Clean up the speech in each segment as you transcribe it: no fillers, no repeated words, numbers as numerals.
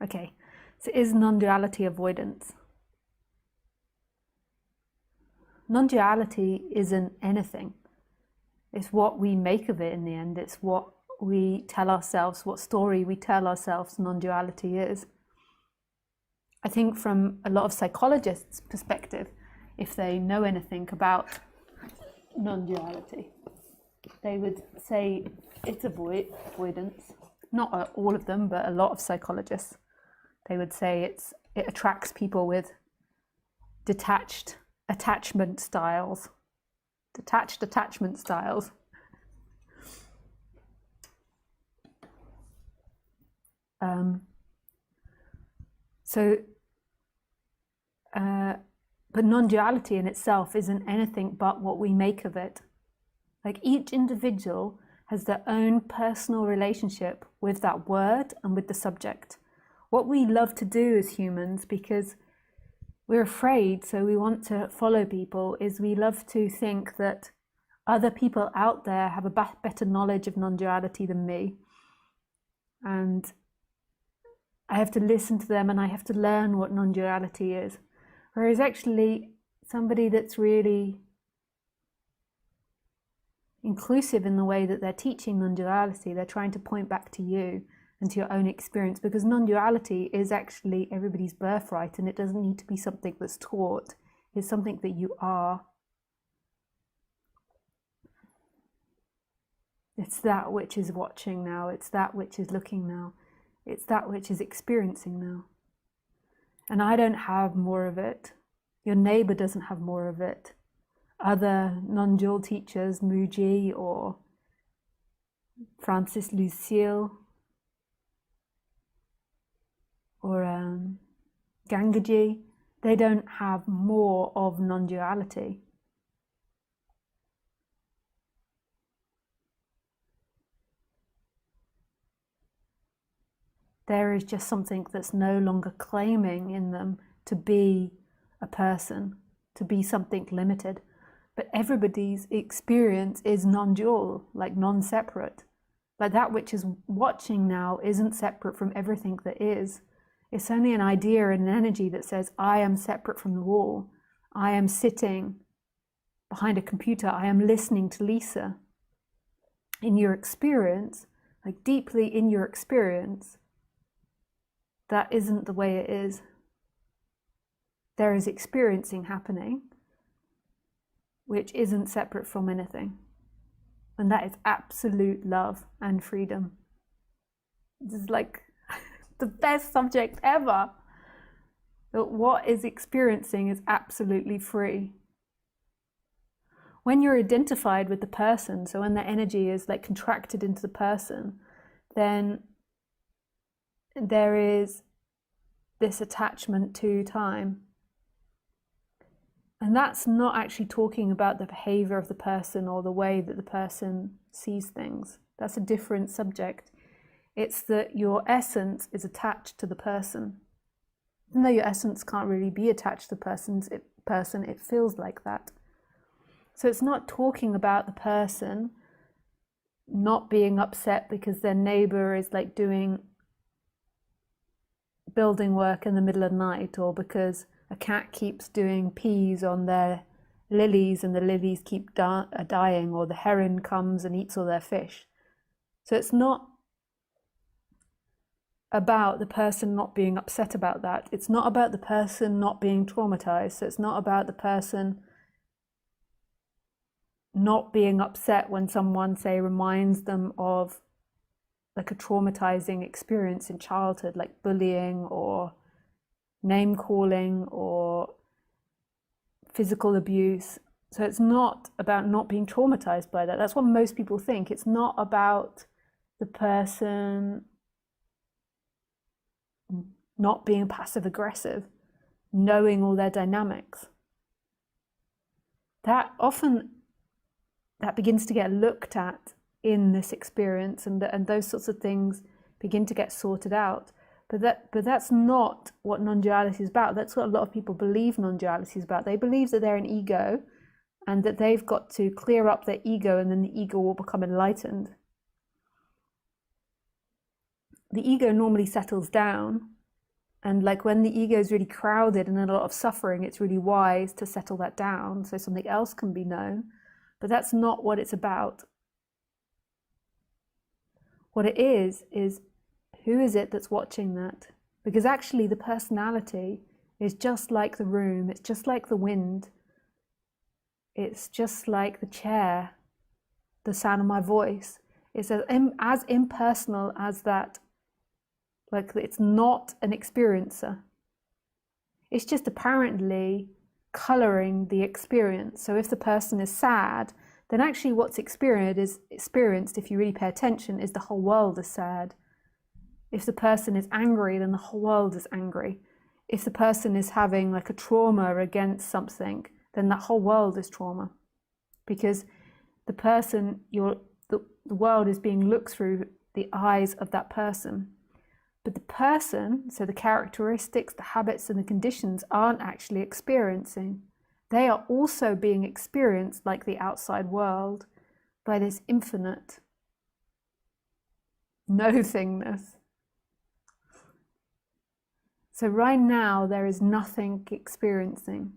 Okay, so is non-duality avoidance? Non-duality isn't anything. It's what we make of it in the end. It's what we tell ourselves, what story we tell ourselves non-duality is. I think from a lot of psychologists' perspective, if they know anything about non-duality, they would say it's avoidance. Not all of them, but a lot of psychologists. They would say it attracts people with detached attachment styles. Detached attachment styles. But non-duality in itself isn't anything but what we make of it. Like each individual has their own personal relationship with that word and with the subject. What we love to do as humans, because we're afraid, so we want to follow people, is we love to think that other people out there have a better knowledge of non-duality than me. And I have to listen to them and I have to learn what non-duality is. Whereas actually somebody that's really inclusive in the way that they're teaching non-duality, they're trying to point back to you and to your own experience, because non-duality is actually everybody's birthright, and it doesn't need to be something that's taught. It's something that you are. It's that which is watching now. It's that which is looking now. It's that which is experiencing now. And I don't have more of it. Your neighbor doesn't have more of it. Other non-dual teachers, Muji or Francis Lucille or Gangaji, they don't have more of non-duality. There is just something that's no longer claiming in them to be a person, to be something limited. But everybody's experience is non-dual, like non-separate. Like that which is watching now isn't separate from everything that is. It's only an idea and an energy that says, I am separate from the wall. I am sitting behind a computer. I am listening to Lisa. In your experience, like deeply in your experience, that isn't the way it is. There is experiencing happening, which isn't separate from anything. And that is absolute love and freedom. This is like the best subject ever. That what is experiencing is absolutely free. When you're identified with the person, so when the energy is like contracted into the person, then there is this attachment to time. And that's not actually talking about the behavior of the person or the way that the person sees things. That's a different subject. It's that your essence is attached to the person. Even though your essence can't really be attached to the person, it feels like that. So it's not talking about the person not being upset because their neighbor is like doing building work in the middle of the night, or because a cat keeps doing peas on their lilies and the lilies keep dying, or the heron comes and eats all their fish. So it's not about the person not being upset about that. It's not about the person not being traumatized. So it's not about the person not being upset when someone, say, reminds them of like a traumatizing experience in childhood, like bullying or name calling or physical abuse. So it's not about not being traumatized by that. That's what most people think. It's not about the person not being passive aggressive, knowing all their dynamics. That often that begins to get looked at in this experience, and those sorts of things begin to get sorted out. But that's not what non-duality is about. That's what a lot of people believe non-duality is about. They believe that they're an ego and that they've got to clear up their ego, and then the ego will become enlightened. The ego normally settles down And like when the ego is really crowded and in a lot of suffering, it's really wise to settle that down so something else can be known. But that's not what it's about. What it is who is it that's watching that? Because actually the personality is just like the room, it's just like the wind, it's just like the chair, the sound of my voice. It's as impersonal as that. Like, it's not an experiencer. It's just apparently coloring the experience. So if the person is sad, then actually what's experienced, if you really pay attention, is the whole world is sad. If the person is angry, then the whole world is angry. If the person is having like a trauma against something, then that whole world is trauma. Because the person, the world is being looked through the eyes of that person. But the person, so the characteristics, the habits and the conditions aren't actually experiencing. They are also being experienced like the outside world by this infinite no-thingness. So right now there is nothing experiencing.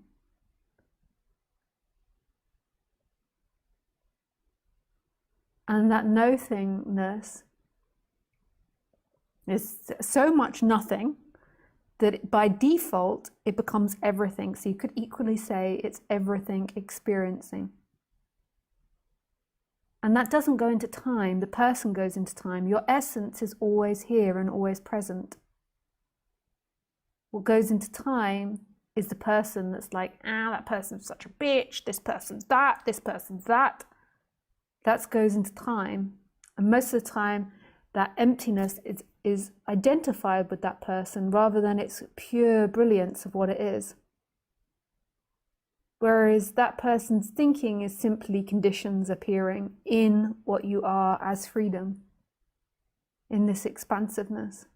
And that no-thingness is so much nothing that by default it becomes everything. So you could equally say it's everything experiencing. And that doesn't go into time, the person goes into time. Your essence is always here and always present. What goes into time is the person that's like, that person's such a bitch, this person's that, this person's that. That goes into time. And most of the time that emptiness is identified with that person rather than its pure brilliance of what it is. Whereas that person's thinking is simply conditions appearing in what you are as freedom, in this expansiveness.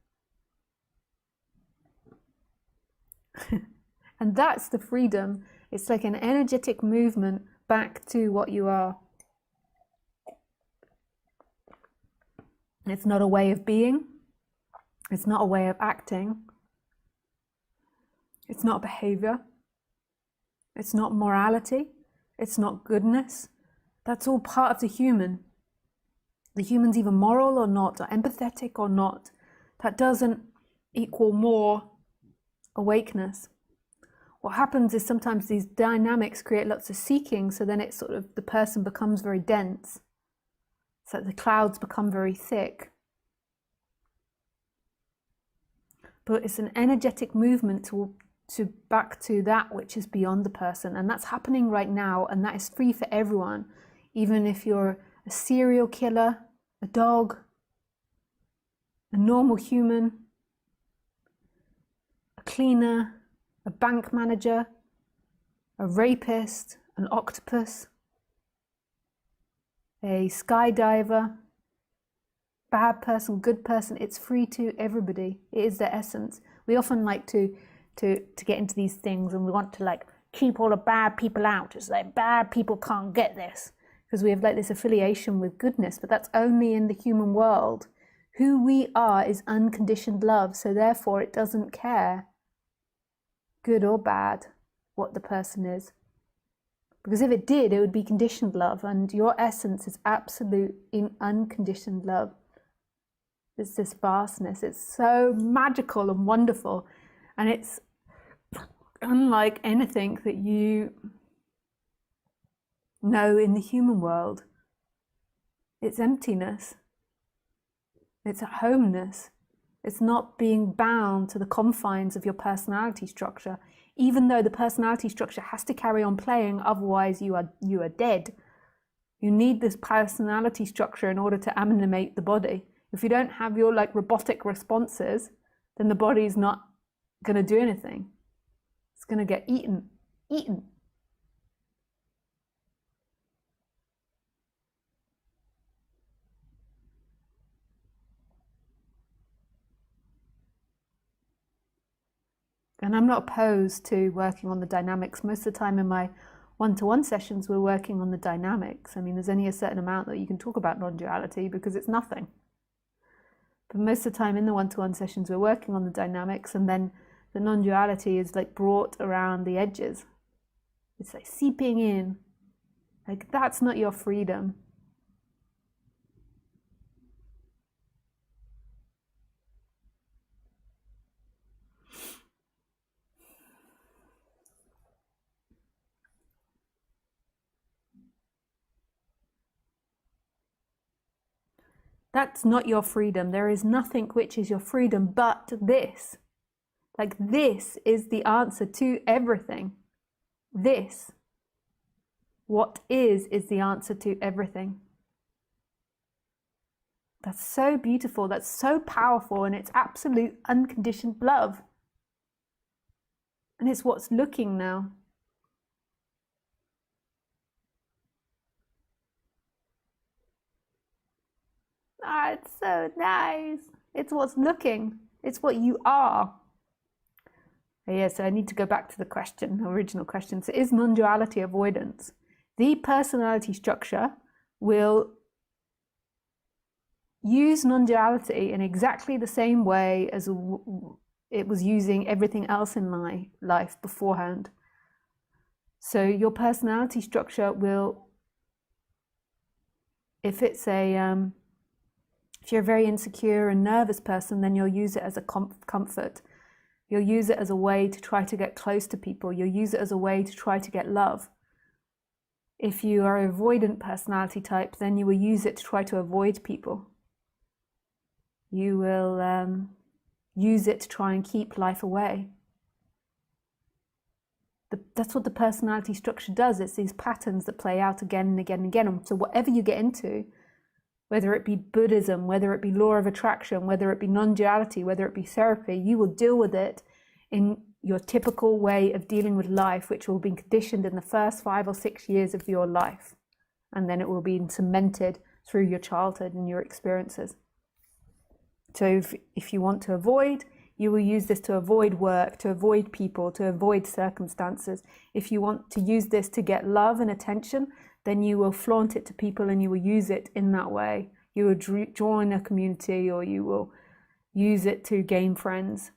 And that's the freedom. It's like an energetic movement back to what you are. It's not a way of being. It's not a way of acting. It's not behavior. It's not morality. It's not goodness. That's all part of the human. The human's either moral or not, or empathetic or not. That doesn't equal more awakeness. What happens is sometimes these dynamics create lots of seeking, so then it's sort of, the person becomes very dense. So the clouds become very thick. But it's an energetic movement to back to that which is beyond the person. And that's happening right now, and that is free for everyone. Even if you're a serial killer, a dog, a normal human, a cleaner, a bank manager, a rapist, an octopus, a skydiver, bad person, good person. It's free to everybody. It is their essence. We often like to get into these things, and we want to like keep all the bad people out. It's like bad people can't get this, because we have like this affiliation with goodness, but that's only in the human world. Who we are is unconditioned love, so therefore it doesn't care, good or bad, what the person is. Because if it did, it would be conditioned love, and your essence is absolute in unconditioned love. It's this vastness. It's so magical and wonderful, and it's unlike anything that you know in the human world. It's emptiness. It's a homeness. It's not being bound to the confines of your personality structure, even though the personality structure has to carry on playing, otherwise you are dead. You need this personality structure in order to animate the body. If you don't have your like robotic responses, then the body's not going to do anything. It's going to get eaten. And I'm not opposed to working on the dynamics. Most of the time in my one-to-one sessions, we're working on the dynamics. I mean, there's only a certain amount that you can talk about non-duality because it's nothing. But most of the time in the one-to-one sessions, we're working on the dynamics, and then the non-duality is like brought around the edges. It's like seeping in. Like, that's not your freedom. That's not your freedom. There is nothing which is your freedom but this. Like, this is the answer to everything. This. What is the answer to everything. That's so beautiful. That's so powerful. And it's absolute unconditioned love. And it's what's looking now. Ah, it's so nice. It's what's looking. It's what you are. Yeah, so I need to go back to the question, the original question. So is non-duality avoidance? The personality structure will use non-duality in exactly the same way as it was using everything else in my life beforehand. So your personality structure will, if you're a very insecure and nervous person, then you'll use it as a comfort. You'll use it as a way to try to get close to people. You'll use it as a way to try to get love. If you are an avoidant personality type, then you will use it to try to avoid people. You will use it to try and keep life away. That's what the personality structure does. It's these patterns that play out again and again and again. And so whatever you get into, whether it be Buddhism, whether it be law of attraction, whether it be non-duality, whether it be therapy, you will deal with it in your typical way of dealing with life, which will be conditioned in the first 5 or 6 years of your life. And then it will be cemented through your childhood and your experiences. So if you want to avoid, you will use this to avoid work, to avoid people, to avoid circumstances. If you want to use this to get love and attention, then you will flaunt it to people and you will use it in that way. You will join a community, or you will use it to gain friends.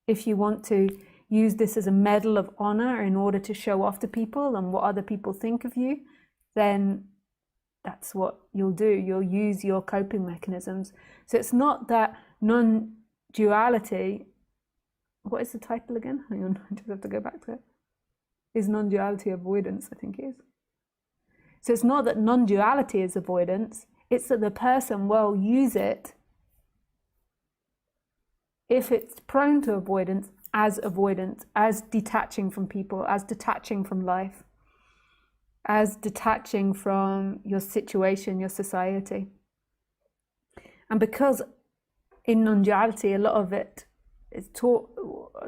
If you want to use this as a medal of honor in order to show off to people and what other people think of you, then that's what you'll do. You'll use your coping mechanisms. So it's not that non-duality, what is the title again? Hang on, I just have to go back to it. Is non-duality avoidance, I think it is. So it's not that non-duality is avoidance, it's that the person will use it, if it's prone to avoidance, as detaching from people, as detaching from life, as detaching from your situation, your society. And because in non-duality, a lot of it is taught,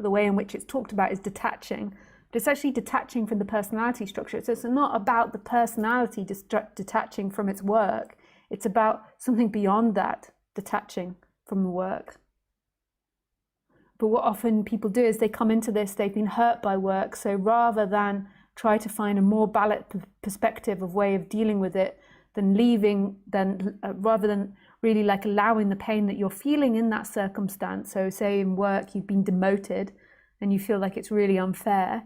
the way in which it's talked about is detaching, but it's actually detaching from the personality structure. So it's not about the personality detaching from its work. It's about something beyond that, detaching from the work. But what often people do is they come into this, they've been hurt by work. So rather than try to find a more balanced perspective of way of dealing with it, rather than really like allowing the pain that you're feeling in that circumstance. So say in work, you've been demoted and you feel like it's really unfair,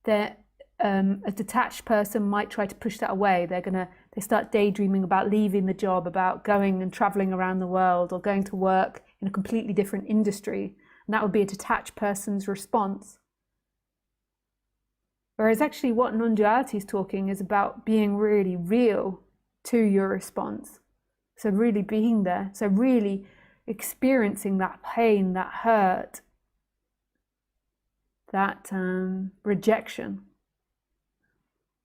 that a detached person might try to push that away. They start daydreaming about leaving the job, about going and traveling around the world, or going to work in a completely different industry. And that would be a detached person's response. Whereas actually what non-duality is talking is about being really real to your response. So really being there. So really experiencing that pain, that hurt, that rejection.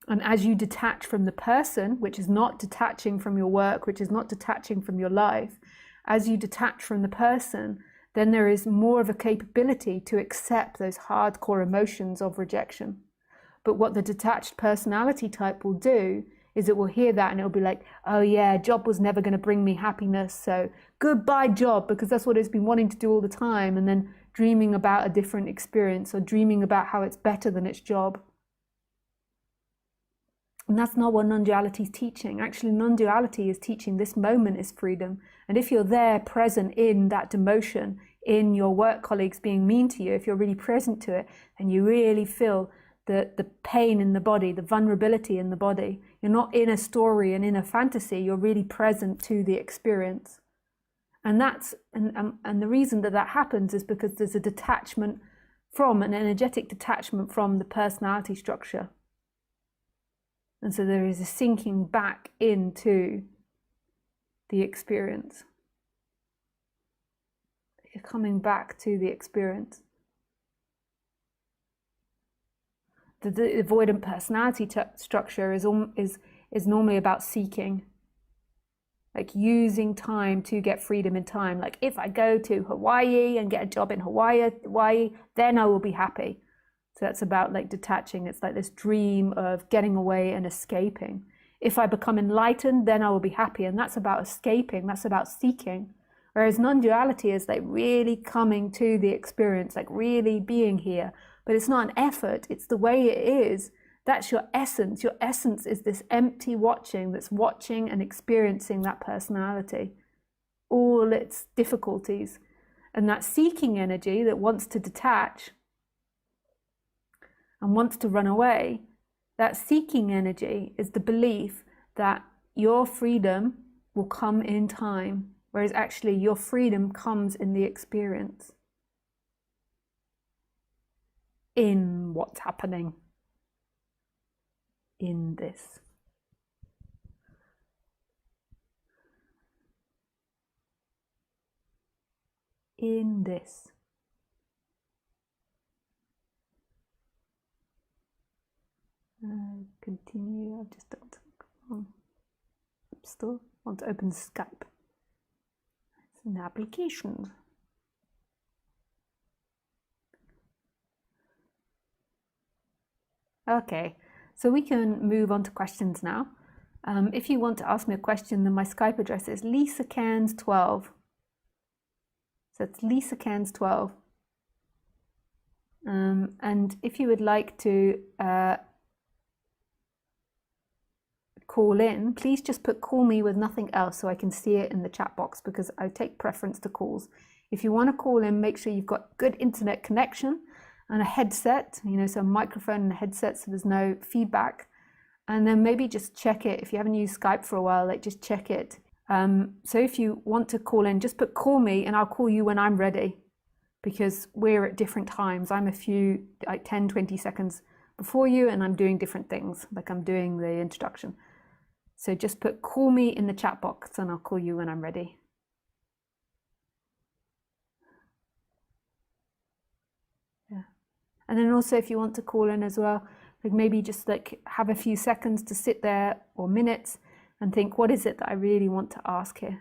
And as you detach from the person, which is not detaching from your work, which is not detaching from your life, as you detach from the person, then there is more of a capability to accept those hardcore emotions of rejection. But what the detached personality type will do is it will hear that and it'll be like, oh yeah, job was never going to bring me happiness, so goodbye job, because that's what it's been wanting to do all the time, and then dreaming about a different experience or dreaming about how it's better than its job. And that's not what non-duality is teaching. Actually, non-duality is teaching this moment is freedom. And if you're there present in that demotion, in your work colleagues being mean to you, if you're really present to it, and you really feel the pain in the body, the vulnerability in the body, you're not in a story and in a fantasy, you're really present to the experience. And that's and the reason that happens is because there's a detachment from, an energetic detachment from the personality structure. And so there is a sinking back into the experience. You're coming back to the experience. The avoidant personality structure is normally about seeking, like using time to get freedom in time. Like, if I go to Hawaii and get a job in Hawaii, then I will be happy. So that's about like detaching. It's like this dream of getting away and escaping. If I become enlightened, then I will be happy. And that's about escaping. That's about seeking. Whereas non-duality is like really coming to the experience, like really being here. But it's not an effort. It's the way it is. That's your essence. Your essence is this empty watching that's watching and experiencing that personality, all its difficulties. And that seeking energy that wants to detach and wants to run away, that seeking energy is the belief that your freedom will come in time, whereas actually your freedom comes in the experience, in what's happening in this. In this. Continue. I've just done something. Still want to open Skype. It's an application. Okay, so we can move on to questions now. If you want to ask me a question, then my Skype address is Lisa Cairns 12. So it's Lisa Cairns 12. And if you would like to call in, please just call me with nothing else so I can see it in the chat box, because I take preference to calls. If you want to call in, make sure you've got good internet connection and a headset, so a microphone and a headset so there's no feedback. And then maybe just check it. If you haven't used Skype for a while, like just check it. So if you want to call in, just call me and I'll call you when I'm ready, because we're at different times. I'm a few, like 10, 20 seconds before you, and I'm doing different things, like I'm doing the introduction. So just call me in the chat box and I'll call you when I'm ready. Yeah. And then also if you want to call in as well, like maybe just like have a few seconds to sit there or minutes and think, what is it that I really want to ask here?